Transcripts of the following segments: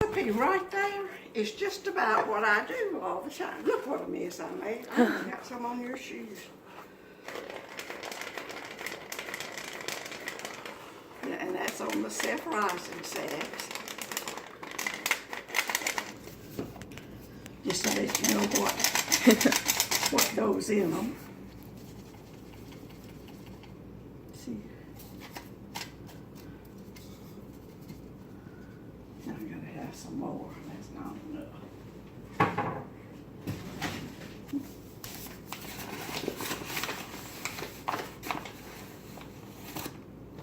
Okay, right there is just about what I do all the time. Look what a mess I made. I even got some on your shoes. And that's on the self-rising sacks. Just so that you know what goes in them. See, now I gotta have some more. That's not enough.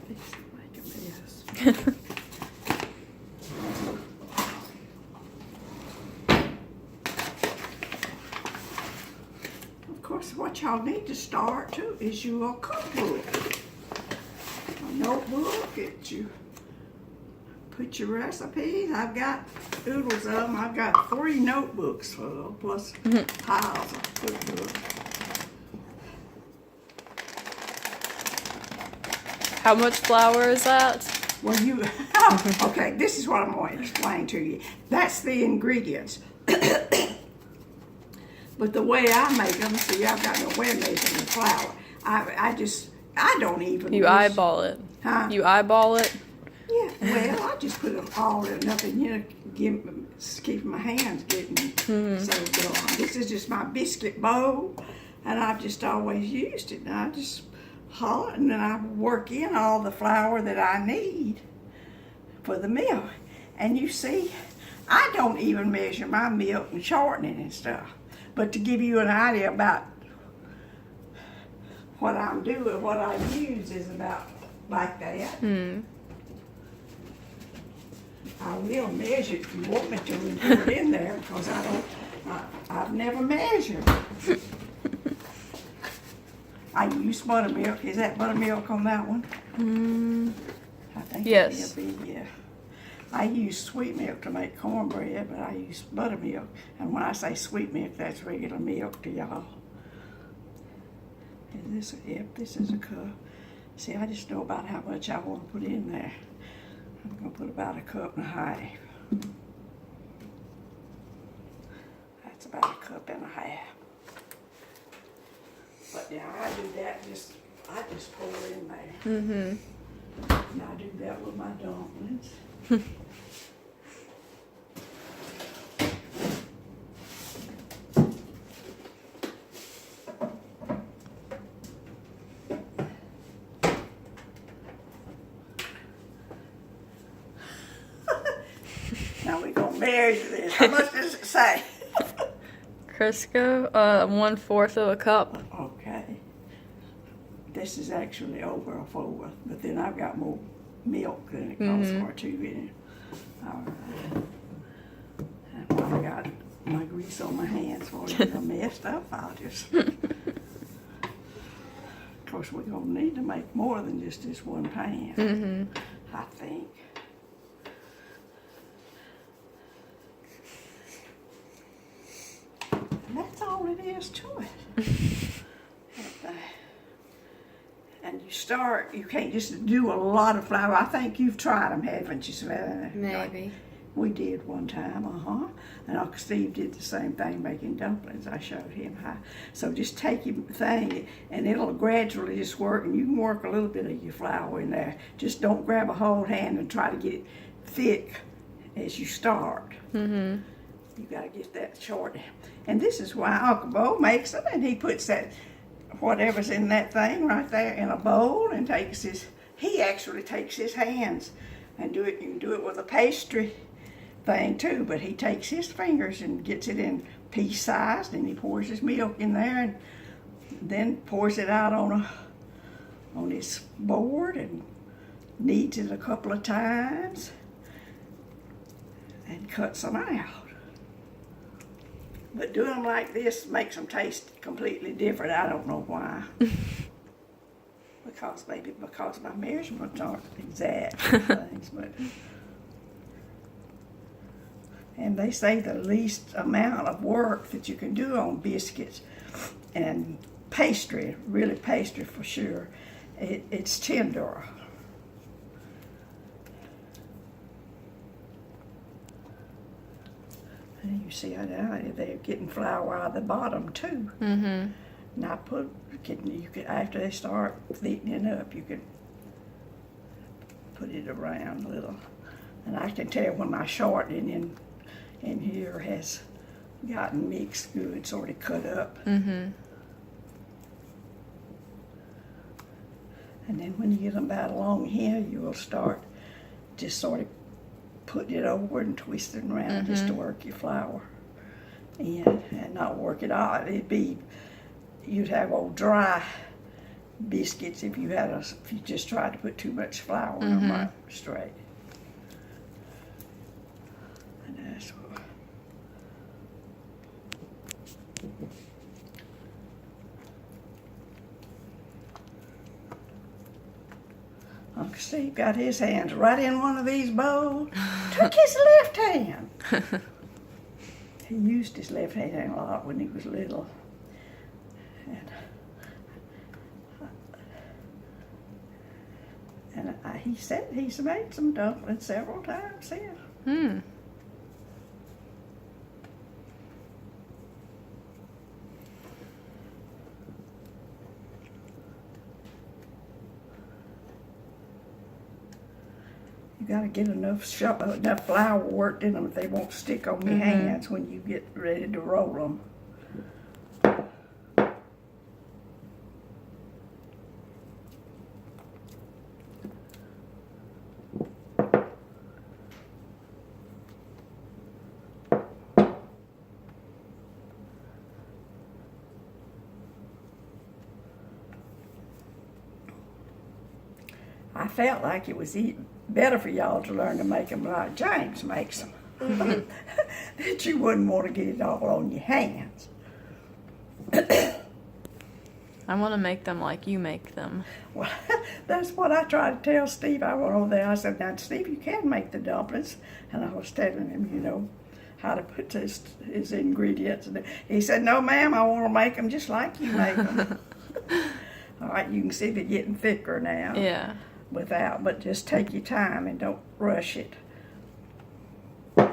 Fix it, make a mess. Of course, what y'all need to start too is your cookbook. A notebook that you put your recipes. I've got oodles of them. I've got 3 notebooks full, plus piles of cookbooks. How much flour is that? Well, okay, this is what I'm going to explain to you. That's the ingredients. But the way I make them, see, I've got no way of making the flour. I don't even. You eyeball it. Huh? You eyeball it? Yeah, well, I just put them all in nothing, keep my hands getting so done. This is just my biscuit bowl, and I've just always used it. And I just haul it, and then I work in all the flour that I need for the milk. And you see, I don't even measure my milk and shortening and stuff. But to give you an idea about what I'm doing, what I use is about like that. I will measure if you want me to and put it in there because I've never measured. I use buttermilk. Is that buttermilk on that one? I think yes. It'll be, yeah. I use sweet milk to make cornbread, but I use buttermilk. And when I say sweet milk, that's regular milk to y'all. Yep, this is a cup. See, I just know about how much I want to put in there. I'm going to put about 1.5 cups. That's about 1.5 cups. But yeah, I do that, I just pour it in there. And I do that with my dumplings. Now we're gonna measure this. How much does it say? Crisco, 1/4 of a cup. Okay. This is actually over 1/4, but then I've got more milk than it calls for too in it. All right. And while I got my grease on my hands for you, I'm messed up. I'll just. Of course, we're gonna need to make more than just this one pan. I think. And that's all it is to it. And you can't just do a lot of flour. I think you've tried them, haven't you, Savannah? Maybe. We did one time, And Uncle Steve did the same thing making dumplings. I showed him how. So just take your thing and it'll gradually just work, and you can work a little bit of your flour in there. Just don't grab a whole hand and try to get it thick as you start. You gotta get that short. And this is why Uncle Bo makes them, and he puts that whatever's in that thing right there in a bowl and he actually takes his hands and do it. You can do it with a pastry thing too, but he takes his fingers and gets it in piece sized, and he pours his milk in there and then pours it out on his board and kneads it a couple of times and cuts them out. But doing them like this makes them taste completely different. I don't know why. Because my measurements aren't exact things, but. And they say the least amount of work that you can do on biscuits and pastry, really pastry for sure, it's tender. And you see how now they're getting flour out of the bottom too. Mm-hmm. And I you can after they start thickening up, you can put it around a little. And I can tell when my shortening in here has gotten mixed good, sort of cut up. Mm-hmm. And then when you get them about along here, you will start just sort of putting it over and twisting around just to work your flour in and not work it out. You'd have old dry biscuits if you just tried to put too much flour in them right straight. And that's what. Uncle Steve got his hands right in one of these bowls. Took his left hand. He used his left hand a lot when he was little. And he said he's made some dumplings several times here. Hmm. You got to get enough flour worked in them if they won't stick on your hands when you get ready to roll them. I felt like it was better for y'all to learn to make them like James makes them. That you wouldn't want to get it all on your hands. I want to make them like you make them. Well, that's what I tried to tell Steve. I went over there. I said, now, Steve, you can make the dumplings. And I was telling him, how to put his ingredients. And he said, no, ma'am, I want to make them just like you make them. All right, you can see they're getting thicker now. Yeah. But just take your time and don't rush it. And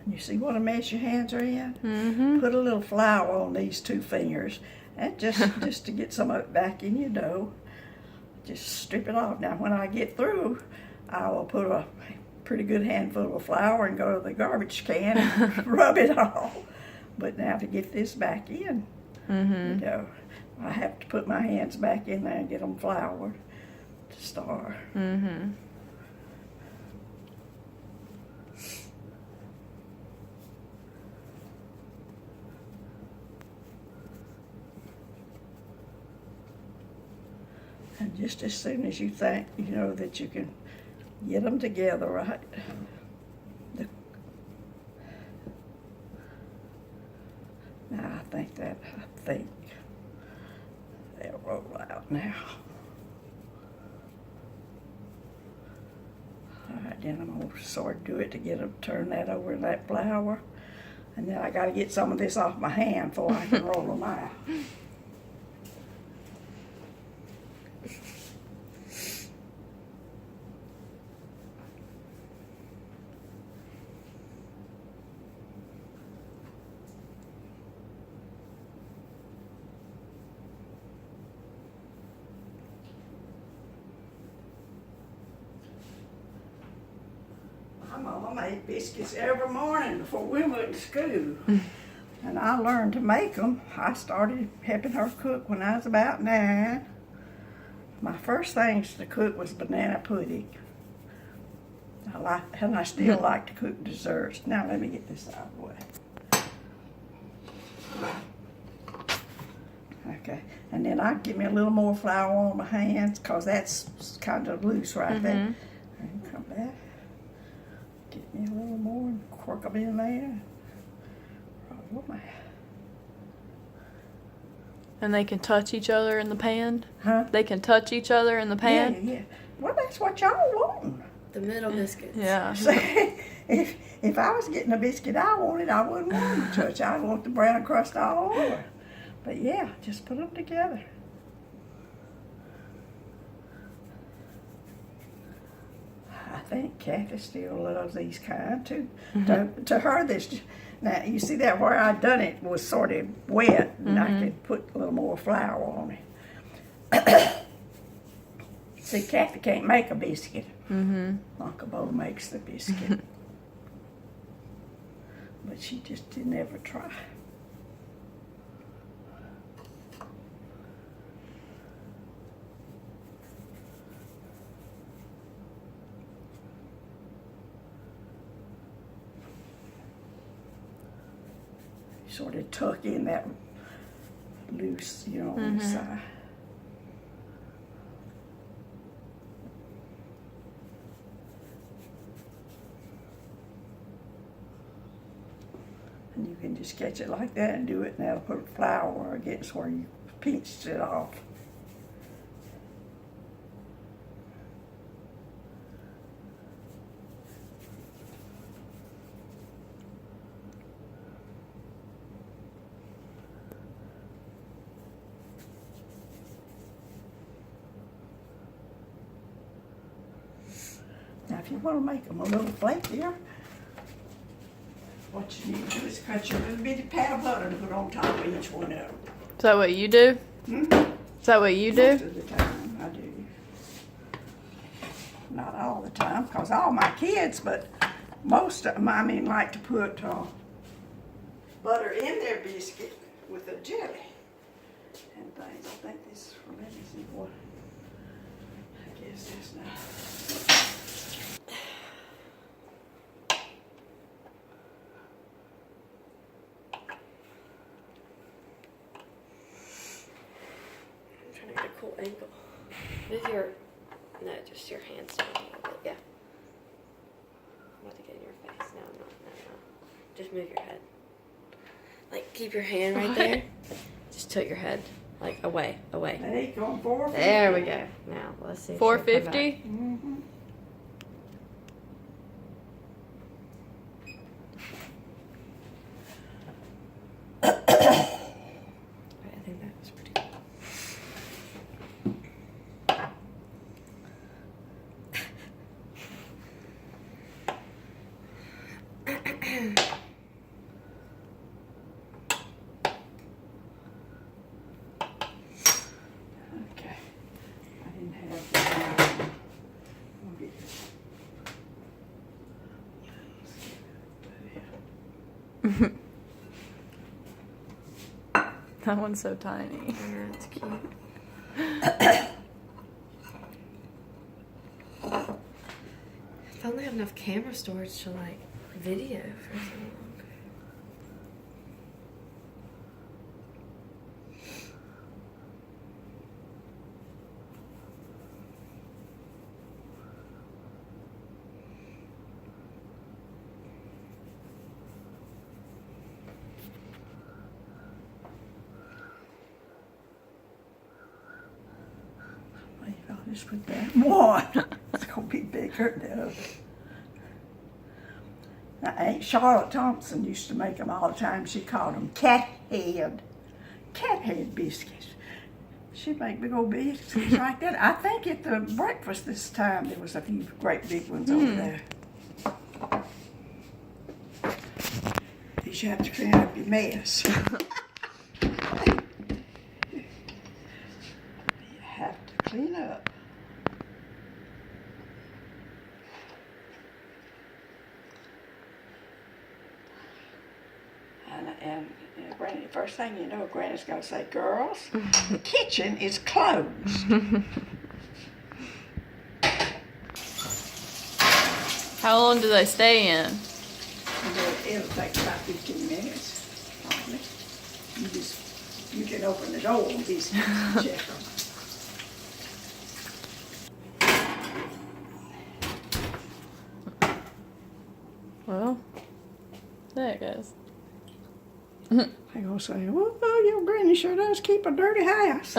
you see what a mess your hands are in? Mm-hmm. Put a little flour on these two fingers, and just to get some of it back in your dough. Just strip it off. Now, when I get through, I will put a pretty good handful of flour and go to the garbage can and rub it off. But now to get this back in, I have to put my hands back in there and get them floured to start. Mm-hmm. And just as soon as you think, that you can get them together right, now I think they'll roll out now. All right, then I'm going to sort of do it to get them, turn that over in that flour. And then I got to get some of this off my hand before I can roll them out. My mama made biscuits every morning before we went to school. And I learned to make them. I started helping her cook when I was about 9. My first things to cook was banana pudding. And I still like to cook desserts. Now let me get this out of the way. Okay, and then I give me a little more flour on my hands because that's kind of loose right there. And come back, get me a little more and quirk them in there. Roll them out. And they can touch each other in the pan? Huh? They can touch each other in the pan? Yeah. Well, that's what y'all want. The middle biscuits. Yeah. See, If I was getting a biscuit I wanted, I wouldn't want them to touch. I want the brown crust all over. But yeah, just put them together. I think Kathy still loves these kind too. To her, this now you see that where I done it was sort of wet, and I could put a little more flour on it. See, Kathy can't make a biscuit. Uncle Bo makes the biscuit, but she just didn't ever try. Sort of tuck in that loose, you know, on the side. And you can just catch it like that and do it, and that'll put flour against where you pinched it off. Now, if you want to make them a little flakier, what you need to do is cut your little bitty pat of butter to put on top of each one of them. Is that what you do? Is that what you do? Most of the time, I do. Not all the time, because all my kids, but most of them, I mean, like to put butter in their biscuit with a jelly and things. I think this, let me see what, I guess this now. Get a cool angle. Move your, no, just your hands down a little bit, yeah. I'm about to get in your face. No, no, no, no. Just move your head. Like, keep your hand right there. Just tilt your head, like, away, away. They going 450. There we go. Now, let's see. 450? Mm-hmm. I think that was pretty good. Okay. I didn't have the That one's so tiny. Yeah, it's cute. If I only have enough camera storage to, like, video for so long. I'll just put that one. It's gonna be bigger than the other. Now, Aunt Charlotte Thompson used to make them all the time. She called them cat head biscuits. She'd make big old biscuits like that. I think at the breakfast this time there was a few great big ones over there. You have to clean up your mess. You have to clean up. And Granny, first thing you know, Granny's got to say, girls, the kitchen is closed. How long do they stay in? It'll take about 15 minutes, probably. You can open the door and be check them. Well, there it goes. They're gonna say, well, your granny sure does keep a dirty house.